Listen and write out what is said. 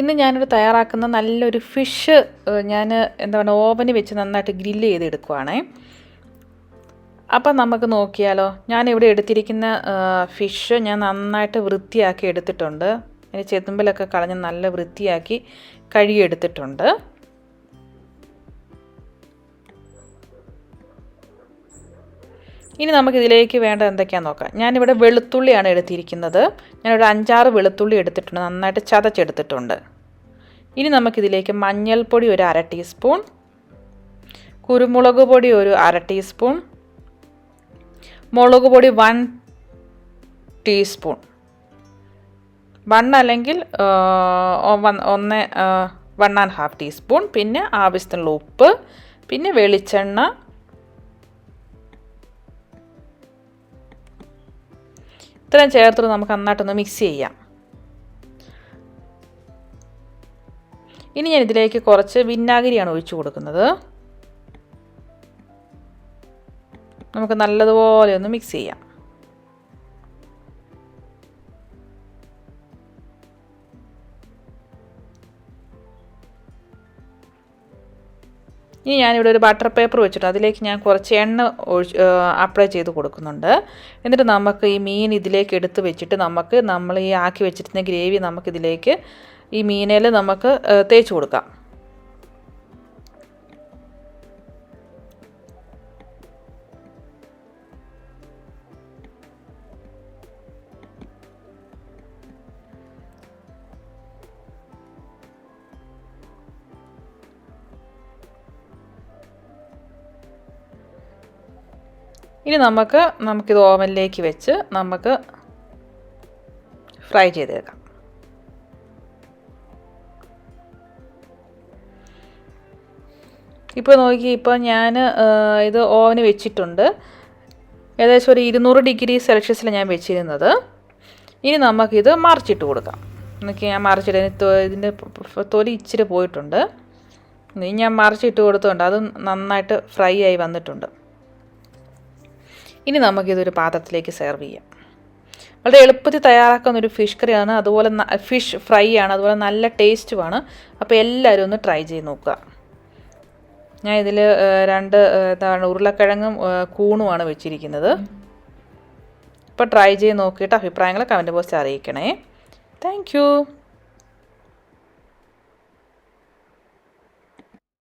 ഇന്ന് ഞാനൊരു തയ്യാറാക്കുന്ന നല്ലൊരു ഫിഷ് ഞാൻ എന്താ പറയുക ഓവനിൽ വെച്ച് നന്നായിട്ട് ഗ്രില്ല് ചെയ്തെടുക്കുവാണേ. അപ്പം നമുക്ക് നോക്കിയാലോ. ഞാനിവിടെ എടുത്തിരിക്കുന്ന ഫിഷ് ഞാൻ നന്നായിട്ട് വൃത്തിയാക്കി എടുത്തിട്ടുണ്ട്. അതിന് ചെതുമ്പലൊക്കെ കളഞ്ഞ് നല്ല വൃത്തിയാക്കി കഴുകിയെടുത്തിട്ടുണ്ട്. ഇനി നമുക്കിതിലേക്ക് വേണ്ട എന്തൊക്കെയാണെന്ന് നോക്കാം. ഞാനിവിടെ വെളുത്തുള്ളിയാണ് എടുത്തിരിക്കുന്നത്. ഞാനിവിടെ 5-6 വെളുത്തുള്ളി എടുത്തിട്ടുണ്ട്, നന്നായിട്ട് ചതച്ചെടുത്തിട്ടുണ്ട്. ഇനി നമുക്കിതിലേക്ക് മഞ്ഞൾപ്പൊടി ഒരു 1/2 ടീസ്പൂൺ, കുരുമുളക് പൊടി ഒരു 1/2 ടീസ്പൂൺ, മുളക് പൊടി 1 ടീസ്പൂൺ, 1 അല്ലെങ്കിൽ 1.5 ടീസ്പൂൺ, പിന്നെ ആവശ്യത്തിനുള്ള ഉപ്പ്, പിന്നെ വെളിച്ചെണ്ണ, ഇത്രയും ചേർത്തിട്ട് നമുക്ക് നന്നായിട്ടൊന്ന് മിക്സ് ചെയ്യാം. ഇനി ഞാൻ ഇതിലേക്ക് കുറച്ച് വിനാഗിരിയാണ് ഒഴിച്ചു കൊടുക്കുന്നത്. നമുക്ക് നല്ലതുപോലെ ഒന്ന് മിക്സ് ചെയ്യാം. ഇനി ഞാനിവിടെ ഒരു ബട്ടർ പേപ്പർ വെച്ചിട്ട് അതിലേക്ക് ഞാൻ കുറച്ച് എണ്ണ അപ്ലൈ ചെയ്ത് കൊടുക്കുന്നുണ്ട്. എന്നിട്ട് നമുക്ക് ഈ മീൻ ഇതിലേക്ക് എടുത്ത് വെച്ചിട്ട് നമ്മൾ ഈ ആക്കി വെച്ചിരുന്ന ഗ്രേവി നമുക്കിതിലേക്ക് ഈ മീനേൽ നമുക്ക് തേച്ച് കൊടുക്കാം. ഇനി നമുക്കിത് ഓവനിലേക്ക് വെച്ച് നമുക്ക് ഫ്രൈ ചെയ്തെടുക്കാം. ഇപ്പോൾ നോക്കി, ഇപ്പോൾ ഞാൻ ഇത് ഓവന് വെച്ചിട്ടുണ്ട്. ഏകദേശം ഒരു 200 ഡിഗ്രി സെൽഷ്യസിൽ ഞാൻ വെച്ചിരുന്നത്. ഇനി നമുക്കിത് മറിച്ചിട്ട് കൊടുക്കാം. എന്നൊക്കെ ഞാൻ മറിച്ചിട്ട് ഇതിൻ്റെ തൊലി ഇച്ചിരി പോയിട്ടുണ്ട്. ഇനി ഞാൻ മറിച്ചിട്ട് കൊടുത്തുകൊണ്ട് അത് നന്നായിട്ട് ഫ്രൈ ആയി വന്നിട്ടുണ്ട്. ഇനി നമുക്കിതൊരു പാത്രത്തിലേക്ക് സെർവ് ചെയ്യാം. വളരെ എളുപ്പത്തിൽ തയ്യാറാക്കുന്ന ഒരു ഫിഷ് കറിയാണ്, അതുപോലെ ഫിഷ് ഫ്രൈ ആണ്, അതുപോലെ നല്ല ടേസ്റ്റുമാണ്. അപ്പോൾ എല്ലാവരും ഒന്ന് ട്രൈ ചെയ്ത് നോക്കുക. ഞാൻ ഇതിൽ 2 ഉരുളക്കിഴങ്ങും കൂണുമാണ് വെച്ചിരിക്കുന്നത്. ഇപ്പോൾ ട്രൈ ചെയ്ത് നോക്കിയിട്ട് അഭിപ്രായങ്ങൾ കമൻറ്റ് ബോക്സിൽ അറിയിക്കണേ. താങ്ക്